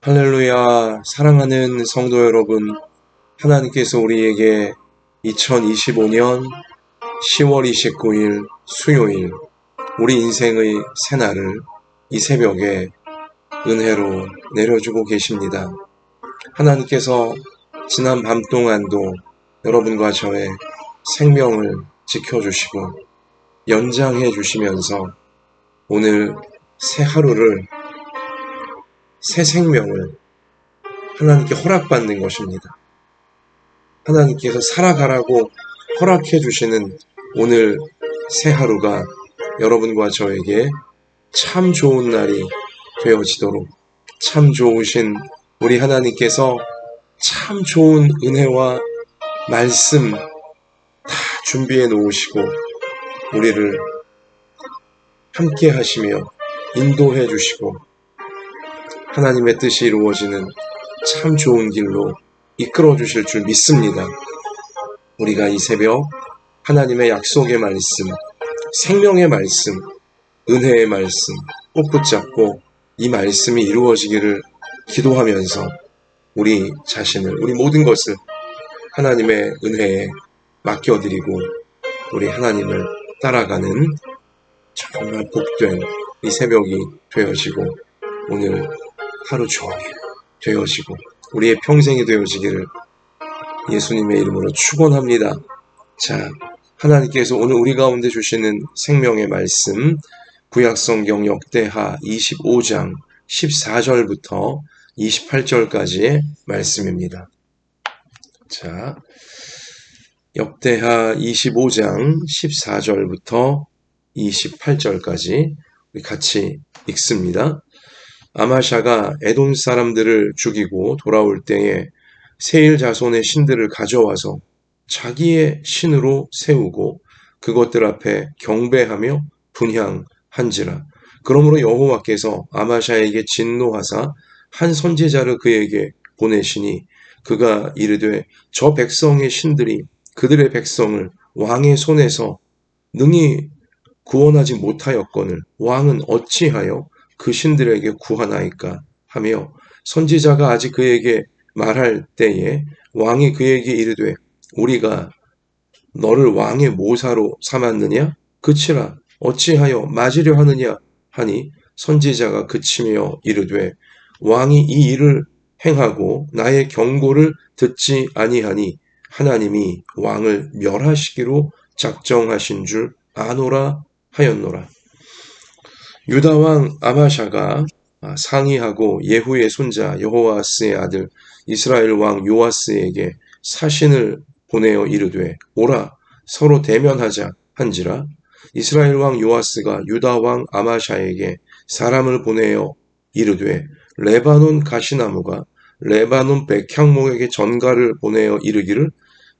할렐루야, 사랑하는 성도 여러분, 하나님께서 우리에게 2025년 10월 29일 수요일, 우리 인생의 새날을 이 새벽에 은혜로 내려주고 계십니다. 하나님께서 지난 밤 동안도 여러분과 저의 생명을 지켜주시고 연장해 주시면서 오늘 새 하루를, 새 생명을 하나님께 허락받는 것입니다. 하나님께서 살아가라고 허락해 주시는 오늘 새 하루가 여러분과 저에게 참 좋은 날이 되어지도록, 참 좋으신 우리 하나님께서 참 좋은 은혜와 말씀 다 준비해 놓으시고 우리를 함께 하시며 인도해 주시고 하나님의 뜻이 이루어지는 참 좋은 길로 이끌어 주실 줄 믿습니다. 우리가 이 새벽 하나님의 약속의 말씀, 생명의 말씀, 은혜의 말씀 꼭 붙잡고 이 말씀이 이루어지기를 기도하면서 우리 자신을, 우리 모든 것을 하나님의 은혜에 맡겨드리고 우리 하나님을 따라가는 정말 복된 이 새벽이 되어지고 오늘 하루 종일 되어지고 우리의 평생이 되어지기를 예수님의 이름으로 축원합니다. 자, 하나님께서 오늘 우리 가운데 주시는 생명의 말씀, 구약성경 역대하 25장 14절부터 28절까지의 말씀입니다. 자, 역대하 25장 14절부터 28절까지 우리 같이 읽습니다. 아마샤가 에돔 사람들을 죽이고 돌아올 때에 세일 자손의 신들을 가져와서 자기의 신으로 세우고 그것들 앞에 경배하며 분향한지라. 그러므로 여호와께서 아마샤에게 진노하사 한 선지자를 그에게 보내시니 그가 이르되 저 백성의 신들이 그들의 백성을 왕의 손에서 능히 구원하지 못하였거늘 왕은 어찌하여 그 신들에게 구하나이까 하며 선지자가 아직 그에게 말할 때에 왕이 그에게 이르되 우리가 너를 왕의 모사로 삼았느냐? 그치라 어찌하여 맞으려 하느냐 하니 선지자가 그치며 이르되 왕이 이 일을 행하고 나의 경고를 듣지 아니하니 하나님이 왕을 멸하시기로 작정하신 줄 아노라 하였노라. 유다왕 아마샤가 상의하고 예후의 손자 여호아스의 아들 이스라엘 왕 요아스에게 사신을 보내어 이르되 오라 서로 대면하자 한지라. 이스라엘 왕 요아스가 유다 왕 아마샤에게 사람을 보내어 이르되 레바논 가시나무가 레바논 백향목에게 전가를 보내어 이르기를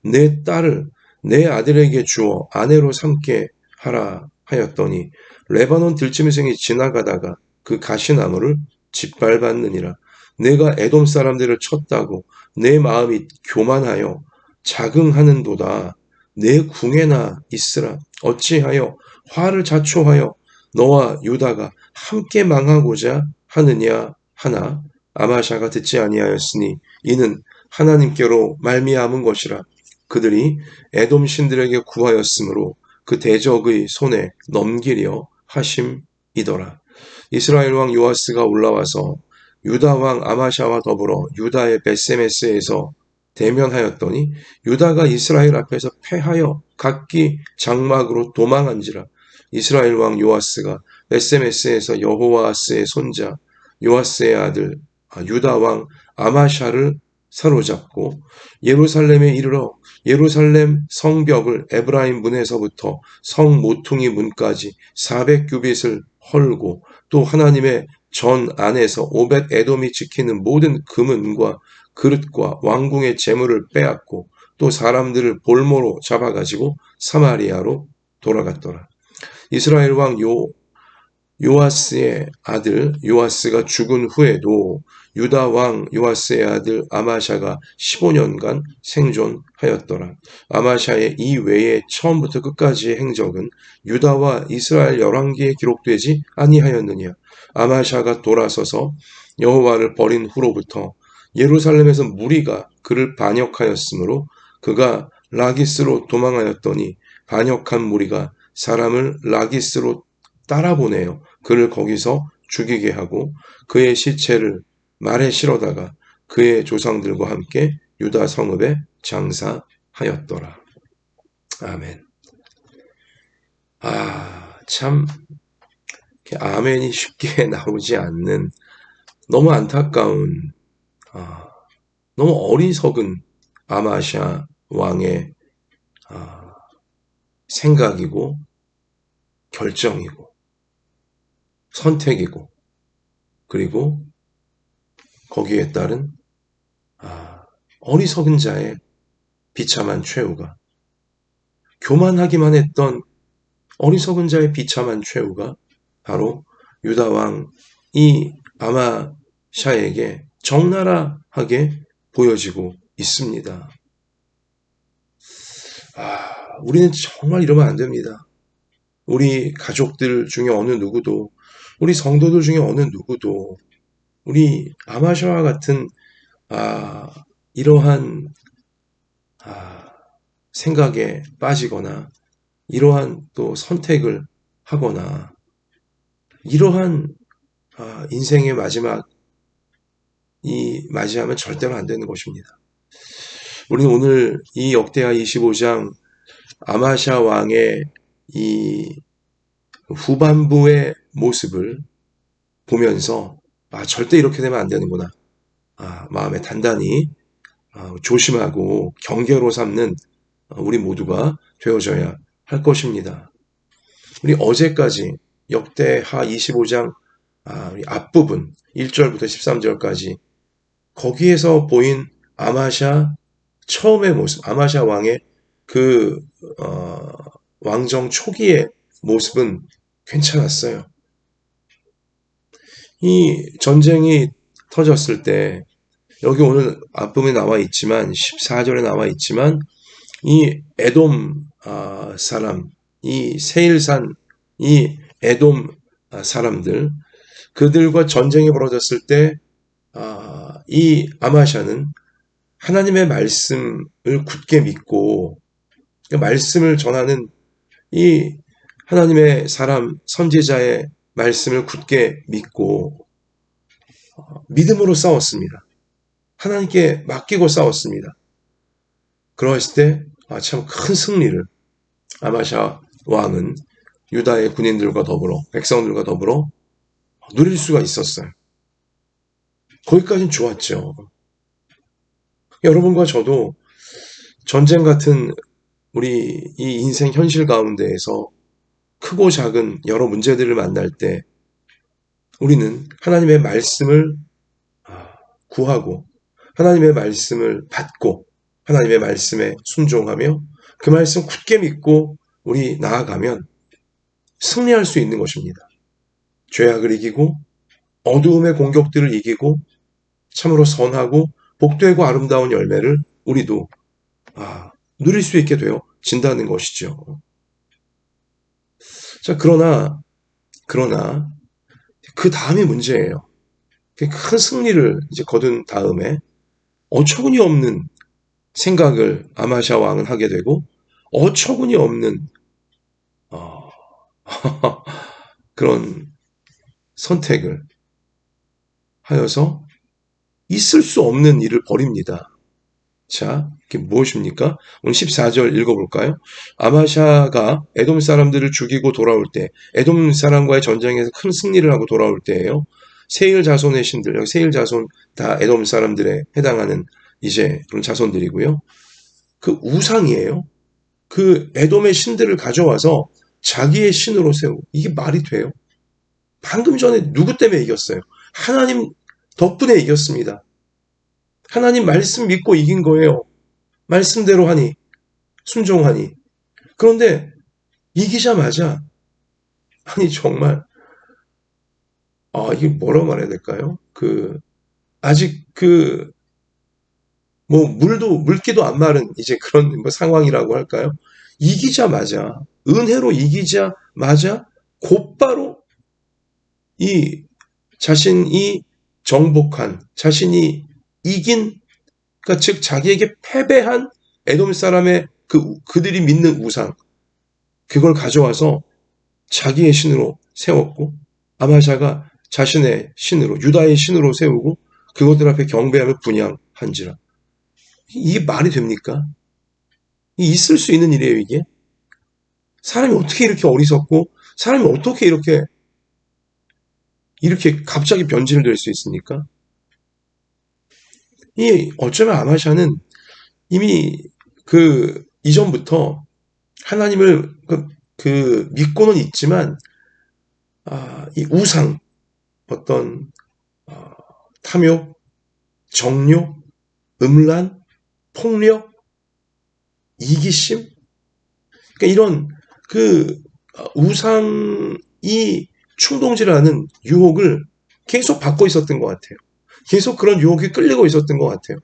내 딸을 내 아들에게 주어 아내로 삼게 하라 하였더니 레바논 들짐승이 지나가다가 그 가시나무를 짓밟았느니라. 내가 에돔 사람들을 쳤다고 내 마음이 교만하여 자긍하는도다. 내 궁에나 있으라. 어찌하여 화를 자초하여 너와 유다가 함께 망하고자 하느냐 하나 아마샤가 듣지 아니하였으니 이는 하나님께로 말미암은 것이라. 그들이 에돔 신들에게 구하였으므로 그 대적의 손에 넘기려 하심이더라. 이스라엘 왕 요아스가 올라와서 유다 왕 아마샤와 더불어 유다의 벳세메스에서 대면하였더니 유다가 이스라엘 앞에서 패하여 각기 장막으로 도망한지라. 이스라엘 왕 요아스가 벳세메스에서 여호와스의 손자 요아스의 아들 유다 왕 아마샤를 사로잡고 예루살렘에 이르러 예루살렘 성벽을 에브라임 문에서부터 성 모퉁이 문까지 400규빗을 헐고 또 하나님의 전 안에서 오벳 에돔이 지키는 모든 금은과 그릇과 왕궁의 재물을 빼앗고 또 사람들을 볼모로 잡아가지고 사마리아로 돌아갔더라. 이스라엘 왕 요아스의 아들 요아스가 죽은 후에도 유다 왕 요아스의 아들 아마샤가 15년간 생존하였더라. 아마샤의 이 외에 처음부터 끝까지의 행적은 유다와 이스라엘 열왕기에 기록되지 아니하였느냐. 아마샤가 돌아서서 여호와를 버린 후로부터 예루살렘에서 무리가 그를 반역하였으므로 그가 라기스로 도망하였더니 반역한 무리가 사람을 라기스로 따라보내어 그를 거기서 죽이게 하고 그의 시체를 말에 실어다가 그의 조상들과 함께 유다 성읍에 장사하였더라. 아멘. 참 아멘이 쉽게 나오지 않는 너무 안타까운 너무 어리석은 아마샤 왕의 생각이고 결정이고 선택이고 그리고 거기에 따른 어리석은 자의 비참한 최후가 교만하기만 했던 어리석은 자의 비참한 최후가 바로 유다 왕이 아마샤에게 적나라하게 보여지고 있습니다. 우리는 정말 이러면 안 됩니다. 우리 가족들 중에 어느 누구도, 우리 성도들 중에 어느 누구도, 우리 아마샤와 같은 이러한 생각에 빠지거나 이러한 또 선택을 하거나 이러한 인생의 맞이하면 절대로 안 되는 것입니다. 우리는 오늘 이 역대하 25장 아마샤 왕의 이 후반부의 모습을 보면서 절대 이렇게 되면 안 되는구나. 마음에 단단히 조심하고 경계로 삼는 우리 모두가 되어져야 할 것입니다. 우리 어제까지 역대하 25장 앞부분 1절부터 13절까지 거기에서 보인 아마샤 처음의 모습, 아마샤 왕의 그 왕정 초기의 모습은 괜찮았어요. 이 전쟁이 터졌을 때 여기 오늘 앞부분에 나와 있지만 14절에 나와 있지만 이 에돔 사람, 이 세일산, 이 에돔 사람들 그들과 전쟁이 벌어졌을 때 이 아마샤는 하나님의 말씀을 굳게 믿고 말씀을 전하는 이 하나님의 사람 선지자의 말씀을 굳게 믿고 믿음으로 싸웠습니다. 하나님께 맡기고 싸웠습니다. 그러했을 때 참 큰 승리를 아마샤 왕은 유다의 군인들과 더불어 백성들과 더불어 누릴 수가 있었어요. 거기까지는 좋았죠. 여러분과 저도 전쟁 같은 우리 이 인생 현실 가운데에서 크고 작은 여러 문제들을 만날 때 우리는 하나님의 말씀을 구하고 하나님의 말씀을 받고 하나님의 말씀에 순종하며 그 말씀 굳게 믿고 우리 나아가면 승리할 수 있는 것입니다. 죄악을 이기고 어두움의 공격들을 이기고 참으로 선하고 복되고 아름다운 열매를 우리도 누릴 수 있게 되어진다는 것이죠. 자, 그러나 그 다음이 문제예요. 큰 승리를 이제 거둔 다음에 어처구니 없는 생각을 아마샤 왕은 하게 되고 어처구니 없는 그런 선택을 하여서 있을 수 없는 일을 벌입니다. 자, 이게 무엇입니까? 오늘 14절 읽어볼까요? 아마샤가 에돔 사람들을 죽이고 돌아올 때, 에돔 사람과의 전쟁에서 큰 승리를 하고 돌아올 때예요. 세일 자손의 신들, 여기 세일 자손 다 에돔 사람들에 해당하는 이제 그런 자손들이고요. 그 우상이에요. 그 에돔의 신들을 가져와서 자기의 신으로 세우고 이게 말이 돼요? 방금 전에 누구 때문에 이겼어요? 하나님 덕분에 이겼습니다. 하나님 말씀 믿고 이긴 거예요. 말씀대로 하니, 순종하니. 그런데 이기자마자 아니 정말 이게 뭐라고 말해야 될까요? 아직 물기도 안 마른 이제 그런 상황이라고 할까요? 이기자마자 은혜로 이기자마자 곧바로 이 자신이 정복한, 자신이 이긴, 그러니까 즉 자기에게 패배한 에돔 사람의 그들이 믿는 우상, 그걸 가져와서 자기의 신으로 세웠고, 아마샤가 자신의 신으로, 유다의 신으로 세우고 그것들 앞에 경배하며 분향한지라. 이게 말이 됩니까? 있을 수 있는 일이에요, 이게? 사람이 어떻게 이렇게 어리석고 사람이 어떻게 이렇게 갑자기 변질될 수 있습니까? 이 어쩌면 아마샤는 이미 이전부터 하나님을 믿고는 있지만 이 우상, 어떤 탐욕, 정욕, 음란, 폭력, 이기심, 그러니까 이런 우상이 충동질하는 유혹을 계속 받고 있었던 것 같아요. 계속 그런 유혹에 끌리고 있었던 것 같아요.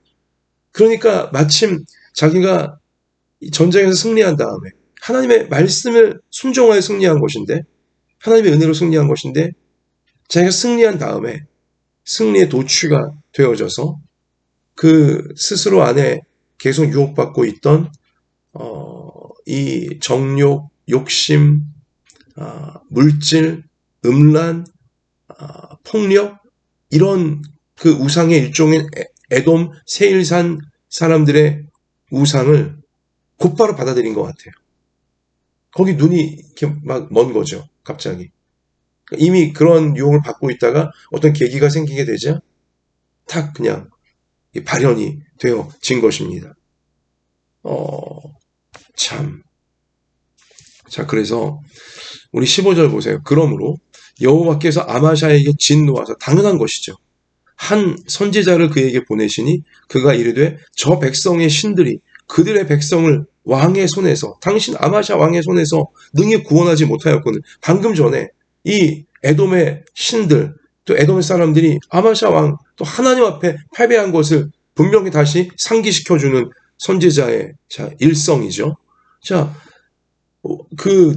그러니까 마침 자기가 전쟁에서 승리한 다음에 하나님의 말씀을 순종하여 승리한 것인데, 하나님의 은혜로 승리한 것인데, 자기가 승리한 다음에 승리의 도취가 되어져서 그 스스로 안에 계속 유혹받고 있던 이 정욕, 욕심, 물질, 음란, 폭력, 이런 그 우상의 일종인 에돔 세일산 사람들의 우상을 곧바로 받아들인 것 같아요. 거기 눈이 이렇게 막 먼 거죠, 갑자기. 이미 그런 유혹을 받고 있다가 어떤 계기가 생기게 되자 탁 그냥 발현이 되어진 것입니다. 참. 자, 그래서 우리 15절 보세요. 그러므로 여호와께서 아마샤에게 진노하사, 당연한 것이죠. 한 선지자를 그에게 보내시니 그가 이르되 저 백성의 신들이 그들의 백성을 왕의 손에서, 당신 아마샤 왕의 손에서 능히 구원하지 못하였거늘. 방금 전에 이 에돔의 신들, 또 에돔 사람들이 아마샤 왕, 또 하나님 앞에 패배한 것을 분명히 다시 상기시켜주는 선지자의 일성이죠. 자,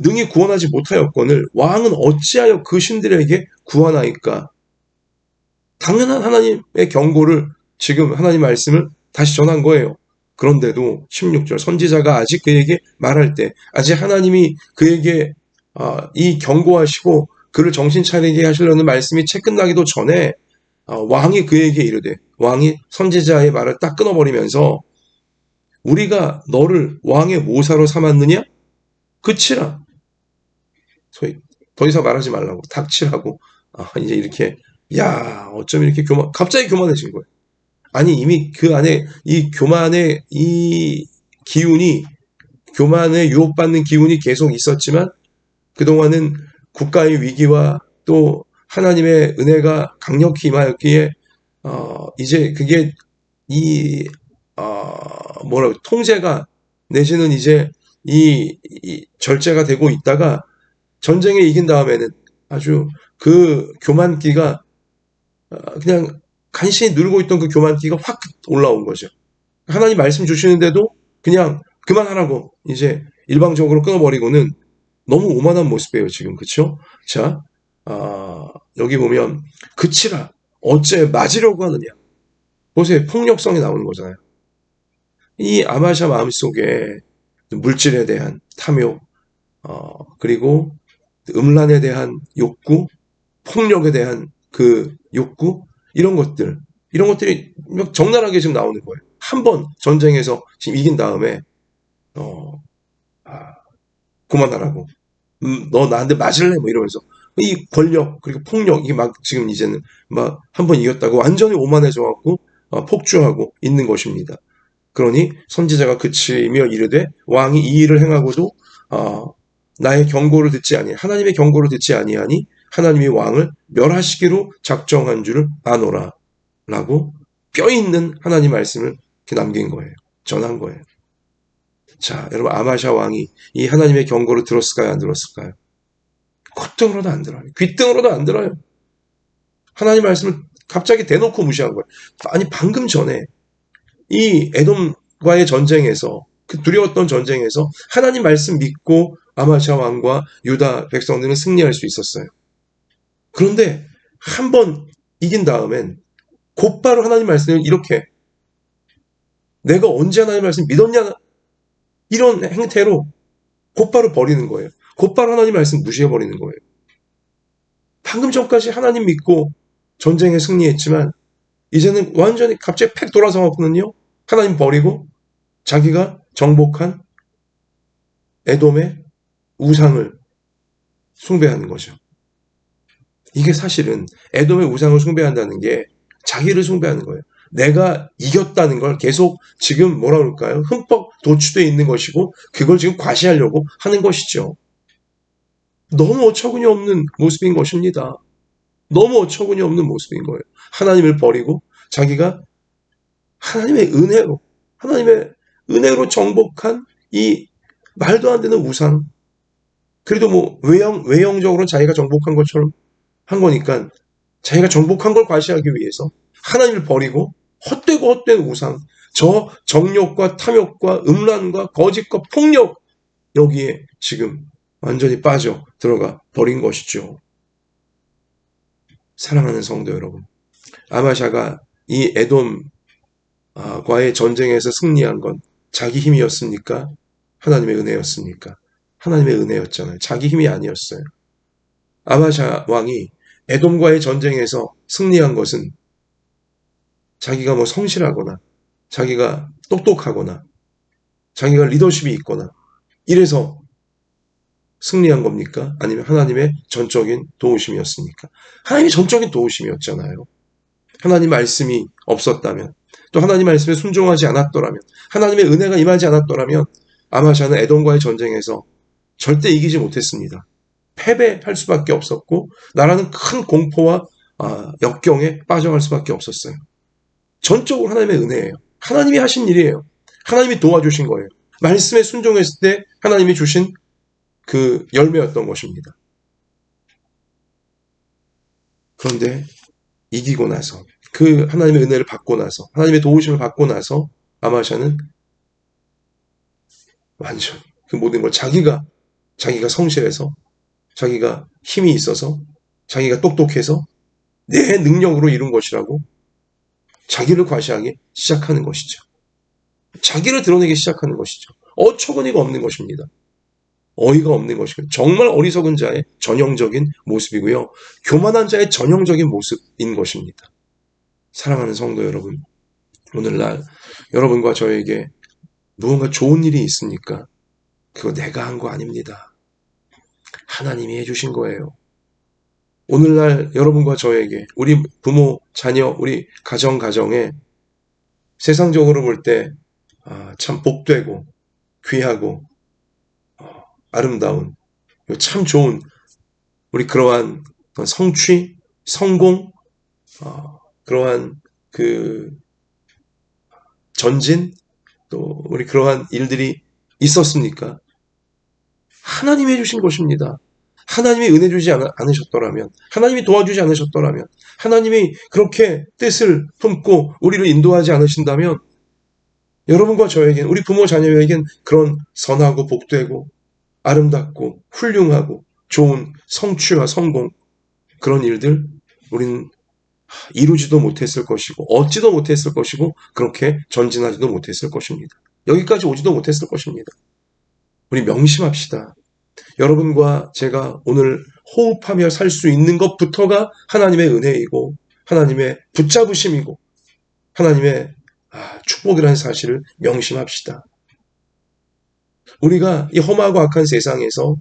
능히 구원하지 못하였거늘 왕은 어찌하여 그 신들에게 구하나이까? 당연한 하나님의 경고를, 지금 하나님 말씀을 다시 전한 거예요. 그런데도 16절 선지자가 아직 그에게 말할 때, 아직 하나님이 그에게 이 경고하시고 그를 정신 차리게 하시려는 말씀이 채 끝나기도 전에 왕이 그에게 이르되, 왕이 선지자의 말을 딱 끊어버리면서 우리가 너를 왕의 모사로 삼았느냐? 그치라. 더 이상 말하지 말라고, 닥치라고. 이제 이렇게, 야, 어쩜 이렇게 갑자기 교만해진 거예요. 아니, 이미 그 안에 이 교만의 이 기운이, 교만에 유혹받는 기운이 계속 있었지만, 그동안은 국가의 위기와 또 하나님의 은혜가 강력히 임하였기에, 이제 그게 통제가, 내지는 이제 이 절제가 되고 있다가 전쟁에 이긴 다음에는 아주 그 교만기가 그냥 간신히 누르고 있던 그 교만기가 확 올라온 거죠. 하나님 말씀 주시는데도 그냥 그만하라고 이제 일방적으로 끊어버리고는, 너무 오만한 모습이에요, 지금. 그쵸? 자, 여기 보면 그치라, 어째 맞으려고 하느냐. 보세요, 폭력성이 나오는 거잖아요. 이 아마샤 마음속에 물질에 대한 탐욕, 그리고 음란에 대한 욕구, 폭력에 대한 그 욕구, 이런 것들이 적나라하게 지금 나오는 거예요. 한 번 전쟁에서 지금 이긴 다음에 그만하라고, 너 나한테 맞을래? 뭐 이러면서 이 권력 그리고 폭력, 이게 막 지금 이제는 막 한 번 이겼다고 완전히 오만해져 갖고 폭주하고 있는 것입니다. 그러니 선지자가 그치며 이르되 왕이 이 일을 행하고도 나의 경고를 듣지 아니, 하나님의 경고를 듣지 아니하니 하나님이 왕을 멸하시기로 작정한 줄을 아노라 라고 뼈 있는 하나님 말씀을 이렇게 남긴 거예요. 전한 거예요. 자, 여러분, 아마샤 왕이 이 하나님의 경고를 들었을까요? 안 들었을까요? 콧등으로도 안 들어요. 귓등으로도 안 들어요. 하나님 말씀을 갑자기 대놓고 무시한 거예요. 아니, 방금 전에 이 에돔과의 전쟁에서, 그 두려웠던 전쟁에서 하나님 말씀 믿고 아마샤 왕과 유다 백성들은 승리할 수 있었어요. 그런데 한 번 이긴 다음엔 곧바로 하나님 말씀을 이렇게 내가 언제 하나님 말씀 믿었냐 이런 행태로 곧바로 버리는 거예요. 곧바로 하나님 말씀 무시해버리는 거예요. 방금 전까지 하나님 믿고 전쟁에 승리했지만 이제는 완전히 갑자기 팩 돌아서 왔거든요. 하나님 버리고 자기가 정복한 에돔의 우상을 숭배하는 거죠. 이게 사실은 에돔의 우상을 숭배한다는 게 자기를 숭배하는 거예요. 내가 이겼다는 걸 계속 지금 뭐라 그럴까요? 흠뻑 도취되어 있는 것이고 그걸 지금 과시하려고 하는 것이죠. 너무 어처구니 없는 모습인 것입니다. 너무 어처구니 없는 모습인 거예요. 하나님을 버리고 자기가 하나님의 은혜로 정복한 이 말도 안 되는 우상. 그래도 뭐 외형적으로 자기가 정복한 것처럼 한 거니까 자기가 정복한 걸 과시하기 위해서 하나님을 버리고 헛된 우상, 저 정욕과 탐욕과 음란과 거짓과 폭력 여기에 지금 완전히 빠져 들어가 버린 것이죠. 사랑하는 성도 여러분, 아마샤가 이 에돔과의 전쟁에서 승리한 건 자기 힘이었습니까? 하나님의 은혜였습니까? 하나님의 은혜였잖아요. 자기 힘이 아니었어요. 아마샤 왕이 에돔과의 전쟁에서 승리한 것은 자기가 뭐 성실하거나 자기가 똑똑하거나 자기가 리더십이 있거나 이래서 승리한 겁니까? 아니면 하나님의 전적인 도우심이었습니까? 하나님의 전적인 도우심이었잖아요. 하나님 말씀이 없었다면, 또 하나님 말씀에 순종하지 않았더라면, 하나님의 은혜가 임하지 않았더라면 아마샤는 에돔과의 전쟁에서 절대 이기지 못했습니다. 패배할 수밖에 없었고 나라는 큰 공포와 역경에 빠져갈 수밖에 없었어요. 전적으로 하나님의 은혜예요. 하나님이 하신 일이에요. 하나님이 도와주신 거예요. 말씀에 순종했을 때 하나님이 주신 그 열매였던 것입니다. 그런데 이기고 나서 그 하나님의 은혜를 받고 나서 하나님의 도우심을 받고 나서 아마샤는 완전 그 모든 걸 자기가 성실해서 자기가 힘이 있어서 자기가 똑똑해서 내 능력으로 이룬 것이라고 자기를 과시하기 시작하는 것이죠. 자기를 드러내기 시작하는 것이죠. 어처구니가 없는 것입니다. 어이가 없는 것이고 정말 어리석은 자의 전형적인 모습이고요. 교만한 자의 전형적인 모습인 것입니다. 사랑하는 성도 여러분, 오늘날 여러분과 저에게 무언가 좋은 일이 있습니까? 그거 내가 한 거 아닙니다. 하나님이 해주신 거예요. 오늘날 여러분과 저에게 우리 부모, 자녀, 우리 가정에 세상적으로 볼 때 참 복되고 귀하고 아름다운 참 좋은 우리 그러한 성취, 성공, 그러한 그 전진 또 우리 그러한 일들이 있었습니까? 하나님이 해주신 것입니다. 하나님이 은혜 주지 않으셨더라면, 하나님이 도와주지 않으셨더라면, 하나님이 그렇게 뜻을 품고 우리를 인도하지 않으신다면 여러분과 저에겐, 우리 부모 자녀에겐 그런 선하고 복되고 아름답고 훌륭하고 좋은 성취와 성공 그런 일들 우리는 이루지도 못했을 것이고 얻지도 못했을 것이고 그렇게 전진하지도 못했을 것입니다. 여기까지 오지도 못했을 것입니다. 우리 명심합시다. 여러분과 제가 오늘 호흡하며 살 수 있는 것부터가 하나님의 은혜이고 하나님의 붙잡으심이고 하나님의 축복이라는 사실을 명심합시다. 우리가 이 험하고 악한 세상에서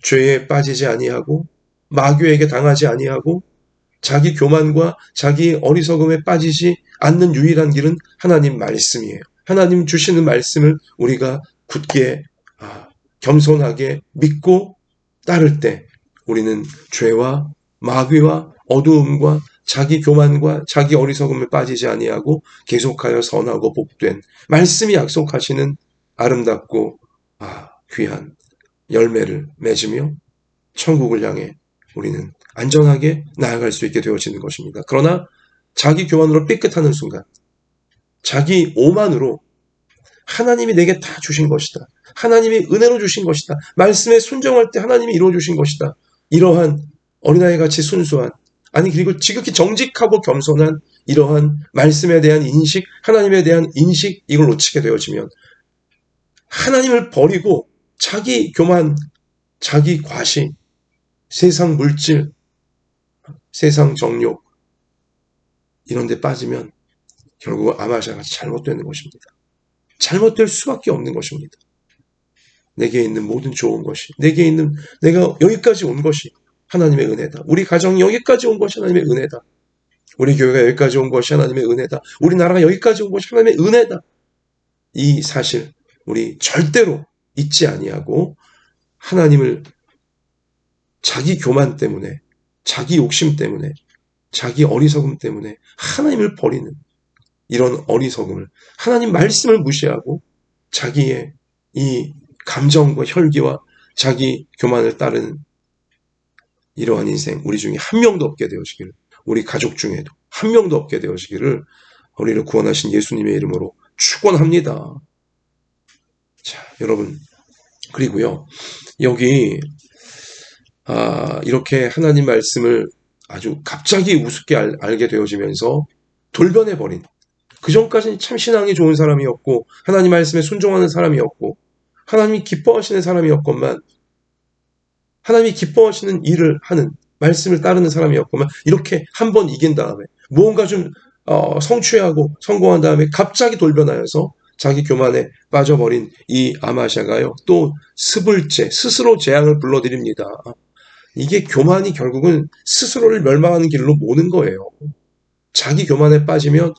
죄에 빠지지 아니하고 마귀에게 당하지 아니하고 자기 교만과 자기 어리석음에 빠지지 않는 유일한 길은 하나님 말씀이에요. 하나님 주시는 말씀을 우리가 굳게 겸손하게 믿고 따를 때 우리는 죄와 마귀와 어두움과 자기 교만과 자기 어리석음에 빠지지 아니하고 계속하여 선하고 복된 말씀이 약속하시는 아름답고 귀한 열매를 맺으며 천국을 향해 우리는 안전하게 나아갈 수 있게 되어지는 것입니다. 그러나 자기 교만으로 삐끗하는 순간 자기 오만으로 하나님이 내게 다 주신 것이다. 하나님이 은혜로 주신 것이다. 말씀에 순종할 때 하나님이 이루어주신 것이다. 이러한 어린아이같이 순수한 아니 그리고 지극히 정직하고 겸손한 이러한 말씀에 대한 인식, 하나님에 대한 인식, 이걸 놓치게 되어지면 하나님을 버리고 자기 교만, 자기 과시, 세상 물질, 세상 정욕 이런 데 빠지면 결국 아마샤가 잘못되는 것입니다. 잘못될 수밖에 없는 것입니다. 내게 있는 모든 좋은 것이, 내게 있는, 내가 여기까지 온 것이 하나님의 은혜다. 우리 가정이 여기까지 온 것이 하나님의 은혜다. 우리 교회가 여기까지 온 것이 하나님의 은혜다. 우리 나라가 여기까지 온 것이 하나님의 은혜다. 이 사실 우리 절대로 잊지 아니하고 하나님을 자기 교만 때문에, 자기 욕심 때문에, 자기 어리석음 때문에 하나님을 버리는 이런 어리석음을, 하나님 말씀을 무시하고 자기의 이 감정과 혈기와 자기 교만을 따르는 이러한 인생, 우리 중에 한 명도 없게 되어지기를, 우리 가족 중에도 한 명도 없게 되어지기를 우리를 구원하신 예수님의 이름으로 축원합니다. 자, 여러분, 그리고요, 여기 이렇게 하나님 말씀을 아주 갑자기 우습게 알게 되어지면서 돌변해버린, 그 전까지는 참 신앙이 좋은 사람이었고 하나님 말씀에 순종하는 사람이었고 하나님이 기뻐하시는 사람이었건만, 하나님이 기뻐하시는 일을 하는, 말씀을 따르는 사람이었건만, 이렇게 한 번 이긴 다음에 무언가 좀 성취하고 성공한 다음에 갑자기 돌변하여서 자기 교만에 빠져버린 이 아마샤가요, 또 스불제, 스스로 재앙을 불러들입니다. 이게 교만이 결국은 스스로를 멸망하는 길로 모는 거예요. 자기 교만에 빠지면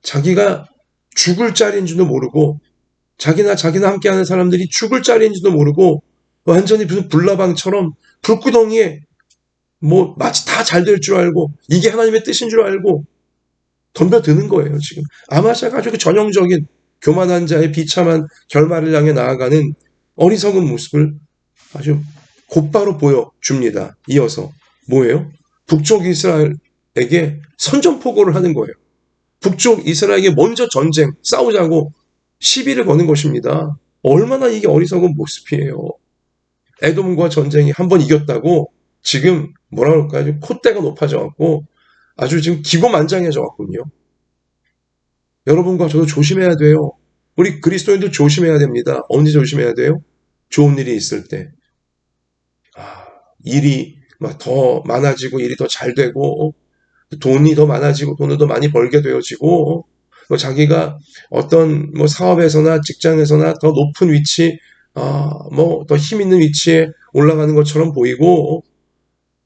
자기가 죽을 자리인지도 모르고, 자기나 함께하는 사람들이 죽을 자리인지도 모르고 완전히 무슨 불나방처럼 불구덩이에 뭐 마치 다 잘 될 줄 알고 이게 하나님의 뜻인 줄 알고 덤벼드는 거예요. 지금 아마샤가 아주 그 전형적인 교만한 자의 비참한 결말을 향해 나아가는 어리석은 모습을 아주 곧바로 보여줍니다. 이어서 뭐예요? 북쪽 이스라엘에게 선전포고를 하는 거예요. 북쪽 이스라엘에게 먼저 전쟁 싸우자고 시비를 거는 것입니다. 얼마나 이게 어리석은 모습이에요. 에돔과 전쟁이 한 번 이겼다고 지금 뭐라 그럴까요? 콧대가 높아져갖고 아주 지금 기고만장해져갖군요. 여러분과 저도 조심해야 돼요. 우리 그리스도인도 조심해야 됩니다. 언제 조심해야 돼요? 좋은 일이 있을 때. 일이 막 더 많아지고 일이 더 잘 되고 돈이 더 많아지고 돈을 더 많이 벌게 되어지고 자기가 어떤 뭐 사업에서나 직장에서나 더 높은 위치, 뭐 더 힘 있는 위치에 올라가는 것처럼 보이고,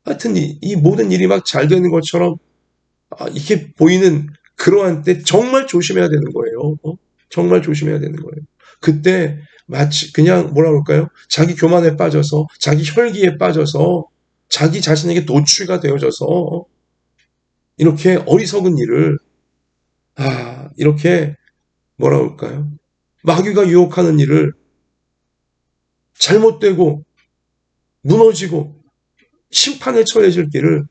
하여튼 이 모든 일이 막 잘 되는 것처럼 이렇게 보이는 그러한 때 정말 조심해야 되는 거예요. 정말 조심해야 되는 거예요. 그때 마치 그냥 뭐라 그럴까요? 자기 교만에 빠져서, 자기 혈기에 빠져서, 자기 자신에게 도취가 되어져서 이렇게 어리석은 일을, 이렇게 뭐라 그럴까요? 마귀가 유혹하는 일을 잘못되고 무너지고 심판에 처해질 길을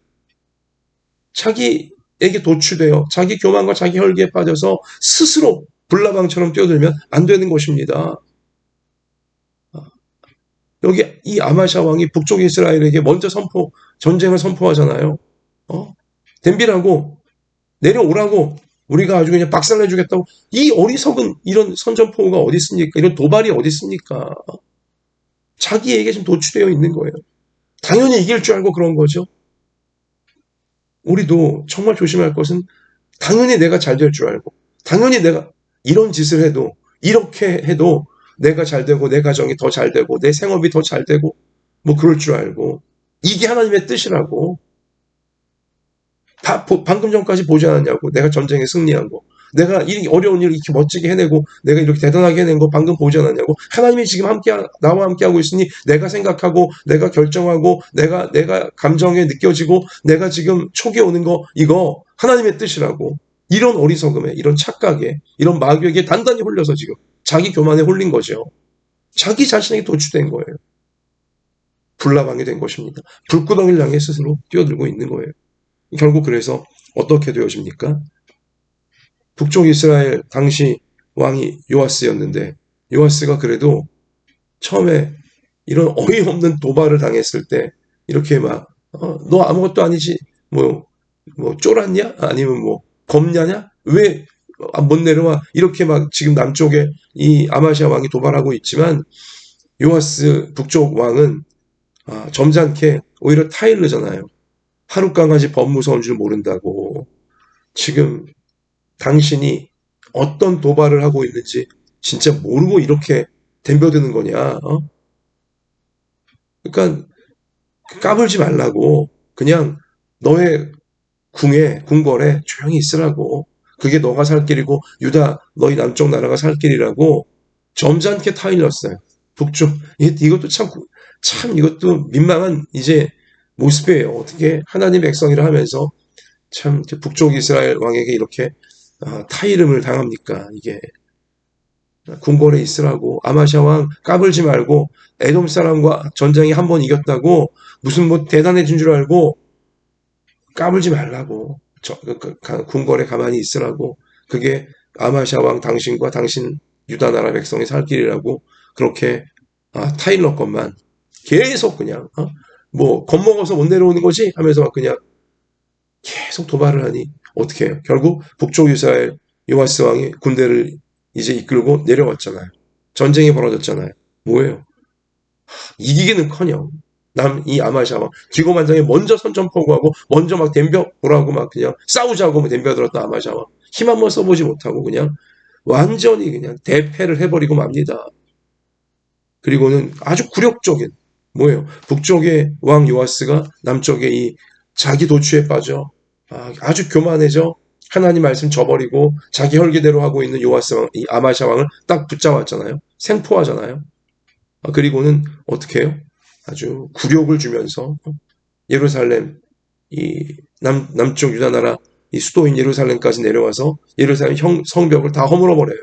자기에게 도취되어 자기 교만과 자기 혈기에 빠져서 스스로 불나방처럼 뛰어들면 안 되는 것입니다. 여기 이 아마샤 왕이 북쪽 이스라엘에게 먼저 전쟁을 선포하잖아요. 덤비라고, 내려오라고, 우리가 아주 그냥 박살내주겠다고. 이 어리석은 이런 선전포고가 어디 있습니까? 이런 도발이 어디 있습니까? 자기에게 지금 도취되어 있는 거예요. 당연히 이길 줄 알고 그런 거죠. 우리도 정말 조심할 것은 당연히 내가 잘 될 줄 알고, 당연히 내가 이런 짓을 해도, 이렇게 해도 내가 잘 되고 내 가정이 더 잘 되고 내 생업이 더 잘 되고 뭐 그럴 줄 알고, 이게 하나님의 뜻이라고. 방금 전까지 보지 않았냐고. 내가 전쟁에 승리한 거, 내가 이 어려운 일을 이렇게 멋지게 해내고 내가 이렇게 대단하게 해낸 거 방금 보지 않았냐고. 하나님이 지금 나와 함께하고 있으니 내가 생각하고 내가 결정하고 내가 감정에 느껴지고 내가 지금 촉이 오는 거, 이거 하나님의 뜻이라고. 이런 어리석음에, 이런 착각에, 이런 마귀에게 단단히 홀려서 지금 자기 교만에 홀린 거죠. 자기 자신에게 도취된 거예요. 불나방이 된 것입니다. 불구덩이를 향해 스스로 뛰어들고 있는 거예요. 결국 그래서 어떻게 되어집니까? 북쪽 이스라엘 당시 왕이 요아스였는데, 요아스가 그래도 처음에 이런 어이없는 도발을 당했을 때 이렇게 막 너 아무것도 아니지, 뭐 뭐 쫄았냐? 아니면 뭐 겁냐냐? 왜 못 내려와? 이렇게 막 지금 남쪽에 이 아마시아 왕이 도발하고 있지만 요아스 북쪽 왕은 점잖게 오히려 타일르잖아요. 하룻 강아지 법무서운 줄 모른다고. 지금 당신이 어떤 도발을 하고 있는지 진짜 모르고 이렇게 덤벼드는 거냐? 그러니까 까불지 말라고. 그냥 너의 궁궐에 조용히 있으라고. 그게 너가 살 길이고 유다 너희 남쪽 나라가 살 길이라고 점잖게 타일렀어요. 북쪽 이것도 참 이것도 민망한 이제 모습이에요. 어떻게 하나님 백성이라 하면서 참 북쪽 이스라엘 왕에게 이렇게 타이름을 당합니까? 이게 궁궐에 있으라고. 아마샤 왕 까불지 말고 에돔 사람과 전쟁에 한 번 이겼다고 무슨 뭐 대단해진 줄 알고 까불지 말라고. 궁궐에 가만히 있으라고. 그게 아마샤 왕 당신과 당신 유다 나라 백성이 살 길이라고 그렇게 타일러 것만 계속 그냥 뭐 겁먹어서 못 내려오는 거지 하면서 막 그냥 계속 도발을 하니 어떻게 해요? 결국 북쪽 이스라엘 요아스 왕이 군대를 이제 이끌고 내려왔잖아요. 전쟁이 벌어졌잖아요. 뭐예요? 이기기는커녕 이 아마샤 왕 기고만장에 먼저 선전포고하고 먼저 막 덤벼보라고 막 그냥 싸우자고 막 덤벼들었던 아마샤 왕 힘 한번 써보지 못하고 그냥 완전히 그냥 대패를 해버리고 맙니다. 그리고는 아주 굴욕적인 뭐예요? 북쪽의 왕 요아스가 남쪽의 이 자기 도취에 빠져 아주 교만해져 하나님 말씀 저버리고 자기 혈기대로 하고 있는 요아스 왕, 이 아마샤 왕을 딱 붙잡았잖아요. 생포하잖아요. 그리고는 어떻게 해요? 아주 굴욕을 주면서 예루살렘 이 남쪽 유다 나라 이 수도인 예루살렘까지 내려와서 예루살렘 성벽을 다 허물어 버려요.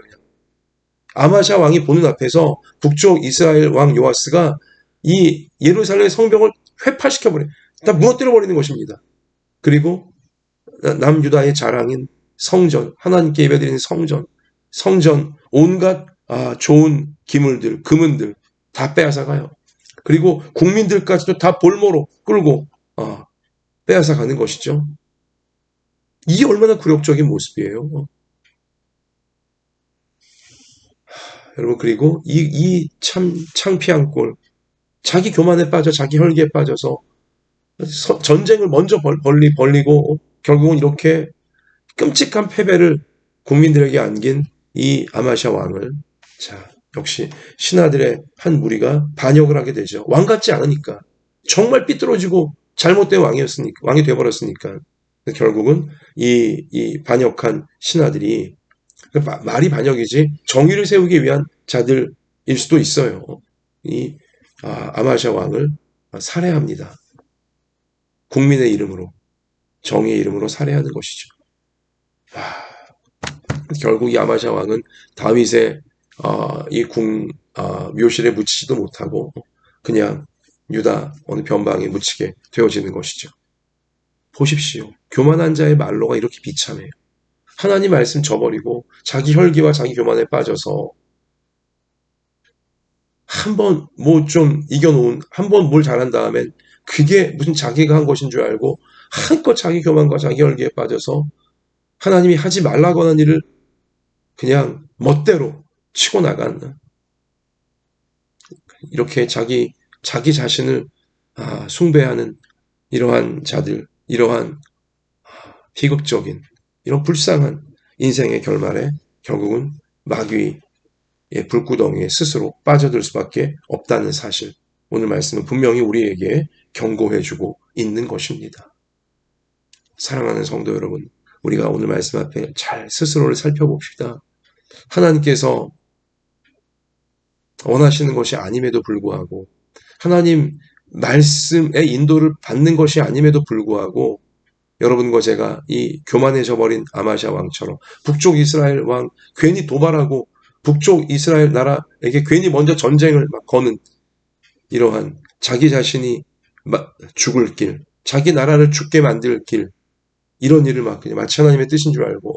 아마샤 왕이 보는 앞에서 북쪽 이스라엘 왕 요아스가 이 예루살렘 성벽을 회파시켜 버려, 다 무너뜨려 버리는 것입니다. 그리고 남유다의 자랑인 성전, 하나님께 예배드리는 성전 온갖 좋은 기물들, 금은들 다 빼앗아가요. 그리고 국민들까지도 다 볼모로 끌고 빼앗아가는 것이죠. 이게 얼마나 굴욕적인 모습이에요. 여러분 그리고 이 참 창피한 꼴, 자기 교만에 빠져 자기 혈기에 빠져서 전쟁을 먼저 벌리고 결국은 이렇게 끔찍한 패배를 국민들에게 안긴 이 아마샤 왕을 역시 신하들의 한 무리가 반역을 하게 되죠. 왕 같지 않으니까 정말 삐뚤어지고 잘못된 왕이 되어버렸으니까 결국은 이 반역한 신하들이 말이 반역이지 정의를 세우기 위한 자들일 수도 있어요. 이 아마샤 왕을 살해합니다. 국민의 이름으로 정의의 이름으로 살해하는 것이죠. 결국 이 아마샤 왕은 다윗의 이 묘실에 묻히지도 못하고 그냥 유다 어느 변방에 묻히게 되어지는 것이죠. 보십시오. 교만한 자의 말로가 이렇게 비참해요. 하나님 말씀 저버리고 자기 혈기와 자기 교만에 빠져서 한 번 뭐 좀 이겨놓은 한 번 뭘 잘한 다음엔 그게 무슨 자기가 한 것인 줄 알고 한껏 자기 교만과 자기 혈기에 빠져서 하나님이 하지 말라고 하는 일을 그냥 멋대로 치고 나간 이렇게 자기 자신을 숭배하는 이러한 자들, 이러한 비극적인 이런 불쌍한 인생의 결말에 결국은 마귀의 불구덩이에 스스로 빠져들 수밖에 없다는 사실, 오늘 말씀은 분명히 우리에게 경고해주고 있는 것입니다. 사랑하는 성도 여러분, 우리가 오늘 말씀 앞에 잘 스스로를 살펴봅시다. 하나님께서 원하시는 것이 아님에도 불구하고, 하나님 말씀의 인도를 받는 것이 아님에도 불구하고 여러분과 제가 이 교만해져 버린 아마샤 왕처럼 북쪽 이스라엘 왕 괜히 도발하고 북쪽 이스라엘 나라에게 괜히 먼저 전쟁을 막 거는 이러한 자기 자신이 죽을 길, 자기 나라를 죽게 만들 길, 이런 일을 막 그냥 마치 하나님의 뜻인 줄 알고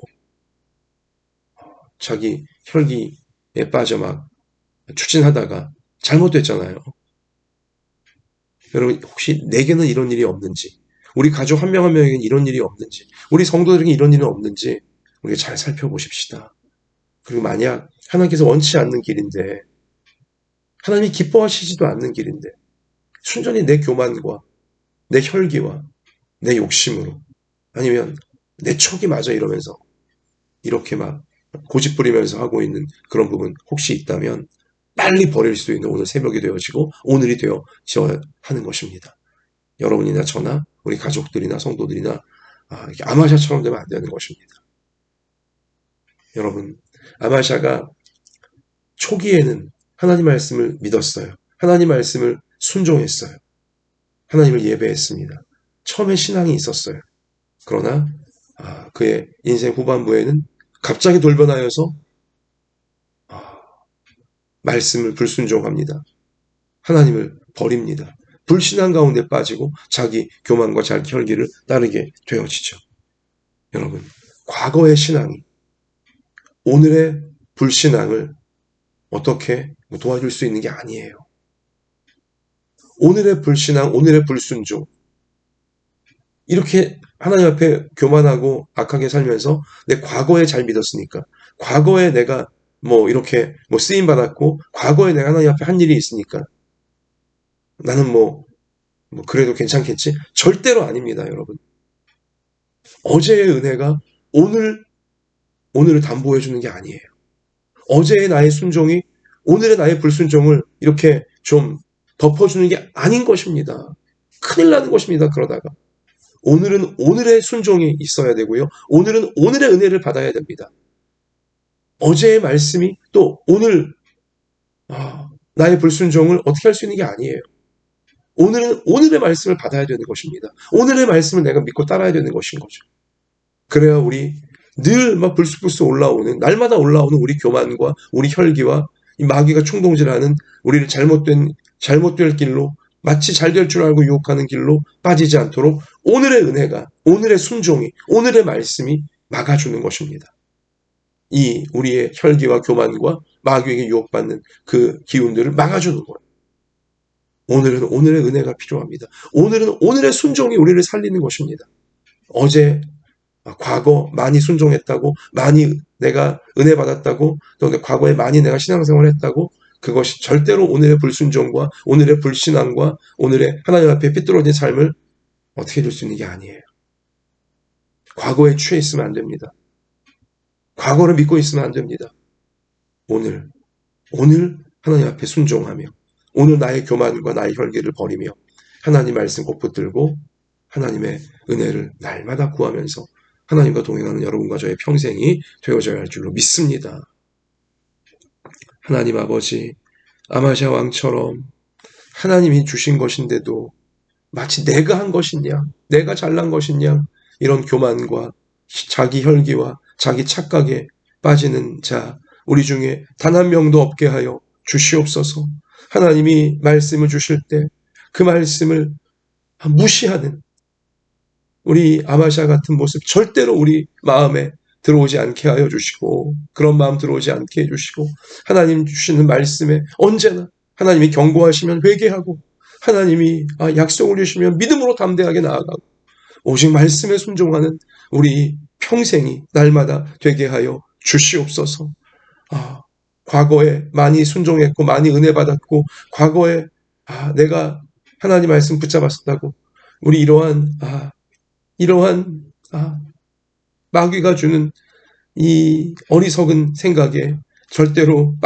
자기 혈기에 빠져 막 추진하다가 잘못됐잖아요. 여러분 혹시 내게는 이런 일이 없는지, 우리 가족 한 명 한 명에게는 이런 일이 없는지, 우리 성도들에게 이런 일은 없는지 우리가 잘 살펴보십시다. 그리고 만약 하나님께서 원치 않는 길인데, 하나님이 기뻐하시지도 않는 길인데, 순전히 내 교만과 내 혈기와 내 욕심으로, 아니면 내 척이 맞아 이러면서 이렇게 막 고집부리면서 하고 있는 그런 부분 혹시 있다면 빨리 버릴 수 있는 오늘 새벽이 되어지고 오늘이 되어져야 하는 것입니다. 여러분이나 저나 우리 가족들이나 성도들이나 이렇게 아마샤처럼 되면 안 되는 것입니다. 여러분, 아마샤가 초기에는 하나님 말씀을 믿었어요. 하나님 말씀을 순종했어요. 하나님을 예배했습니다. 처음에 신앙이 있었어요. 그러나 그의 인생 후반부에는 갑자기 돌변하여서 말씀을 불순종합니다. 하나님을 버립니다. 불신앙 가운데 빠지고 자기 교만과 자기 혈기를 따르게 되어지죠. 여러분, 과거의 신앙이 오늘의 불신앙을 어떻게 도와줄 수 있는 게 아니에요. 오늘의 불신앙, 오늘의 불순종, 이렇게 하나님 앞에 교만하고 악하게 살면서 내 과거에 잘 믿었으니까, 과거에 내가 이렇게 쓰임 받았고, 과거에 내가 하나님 앞에 한 일이 있으니까 나는 그래도 괜찮겠지? 절대로 아닙니다, 여러분. 어제의 은혜가 오늘을 담보해 주는 게 아니에요. 어제의 나의 순종이 오늘의 나의 불순종을 이렇게 좀 덮어주는 게 아닌 것입니다. 큰일 나는 것입니다, 그러다가. 오늘은 오늘의 순종이 있어야 되고요. 오늘은 오늘의 은혜를 받아야 됩니다. 어제의 말씀이 또 오늘 나의 불순종을 어떻게 할 수 있는 게 아니에요. 오늘은 오늘의 말씀을 받아야 되는 것입니다. 오늘의 말씀을 내가 믿고 따라야 되는 것인 거죠. 그래야 우리 늘 불쑥불쑥 올라오는, 날마다 올라오는 우리 교만과 우리 혈기와 이 마귀가 충동질하는 우리를 잘못될 길로, 마치 잘 될 줄 알고 유혹하는 길로 빠지지 않도록 오늘의 은혜가, 오늘의 순종이, 오늘의 말씀이 막아주는 것입니다. 이 우리의 혈기와 교만과 마귀에게 유혹받는 그 기운들을 막아주는 거예요. 오늘은 오늘의 은혜가 필요합니다. 오늘은 오늘의 순종이 우리를 살리는 것입니다. 어제 과거 많이 순종했다고, 많이 내가 은혜 받았다고, 또 과거에 많이 내가 신앙생활을 했다고, 그것이 절대로 오늘의 불순종과 오늘의 불신앙과 오늘의 하나님 앞에 삐뚤어진 삶을 어떻게 해줄 수 있는 게 아니에요. 과거에 취해 있으면 안 됩니다. 과거를 믿고 있으면 안 됩니다. 오늘 하나님 앞에 순종하며, 오늘 나의 교만과 나의 혈기를 버리며 하나님 말씀 꼭 붙들고 하나님의 은혜를 날마다 구하면서 하나님과 동행하는 여러분과 저의 평생이 되어져야 할 줄로 믿습니다. 하나님 아버지, 아마샤 왕처럼 하나님이 주신 것인데도 마치 내가 한 것이냐, 내가 잘난 것이냐, 이런 교만과 자기 혈기와 자기 착각에 빠지는 자, 우리 중에 단 한 명도 없게 하여 주시옵소서. 하나님이 말씀을 주실 때 그 말씀을 무시하는 우리 아마샤 같은 모습 절대로 우리 마음에 들어오지 않게 하여 주시고, 그런 마음 들어오지 않게 해주시고, 하나님 주시는 말씀에 언제나 하나님이 경고하시면 회개하고, 하나님이 약속을 주시면 믿음으로 담대하게 나아가고, 오직 말씀에 순종하는 우리 평생이 날마다 되게 하여 주시옵소서. 과거에 많이 순종했고 많이 은혜 받았고, 과거에 내가 하나님 말씀 붙잡았다고 우리 이러한 마귀가 주는 이 어리석은 생각에 절대로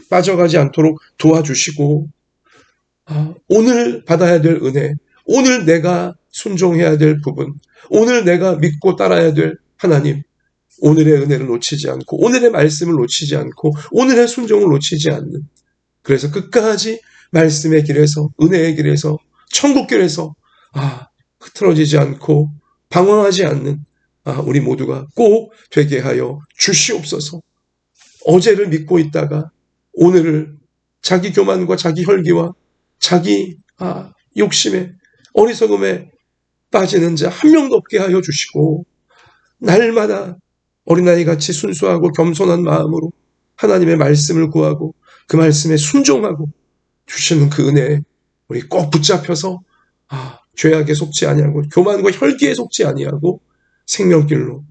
빠져가지 않도록 도와주시고, 오늘 받아야 될 은혜, 오늘 내가 순종해야 될 부분, 오늘 내가 믿고 따라야 될 하나님, 오늘의 은혜를 놓치지 않고, 오늘의 말씀을 놓치지 않고, 오늘의 순종을 놓치지 않는, 그래서 끝까지 말씀의 길에서, 은혜의 길에서, 천국 길에서 흐트러지지 않고 방황하지 않는 우리 모두가 꼭 되게 하여 주시옵소서. 어제를 믿고 있다가 오늘을 자기 교만과 자기 혈기와 자기 욕심에, 어리석음에 빠지는 자 한 명도 없게 하여 주시고, 날마다 어린아이같이 순수하고 겸손한 마음으로 하나님의 말씀을 구하고 그 말씀에 순종하고 주시는 그 은혜에 우리 꼭 붙잡혀서 죄악에 속지 아니하고 교만과 혈기에 속지 아니하고 생명길로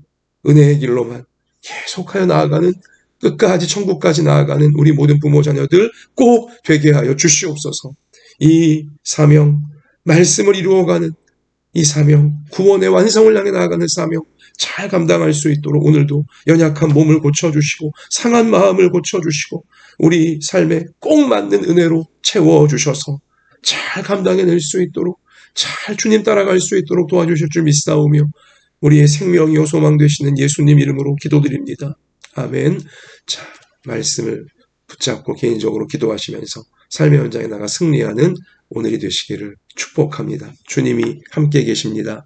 은혜의 길로만 계속하여 나아가는 끝까지 천국까지 나아가는 우리 모든 부모 자녀들 꼭 되게 하여 주시옵소서. 이 사명, 말씀을 이루어가는 이 사명, 구원의 완성을 향해 나아가는 사명 잘 감당할 수 있도록 오늘도 연약한 몸을 고쳐주시고 상한 마음을 고쳐주시고 우리 삶에 꼭 맞는 은혜로 채워주셔서 잘 감당해낼 수 있도록 잘 주님 따라갈 수 있도록 도와주실 줄 믿사오며 우리의 생명이요 소망 되시는 예수님 이름으로 기도드립니다. 아멘. 자, 말씀을 붙잡고 개인적으로 기도하시면서 삶의 현장에 나가 승리하는 오늘이 되시기를 축복합니다. 주님이 함께 계십니다.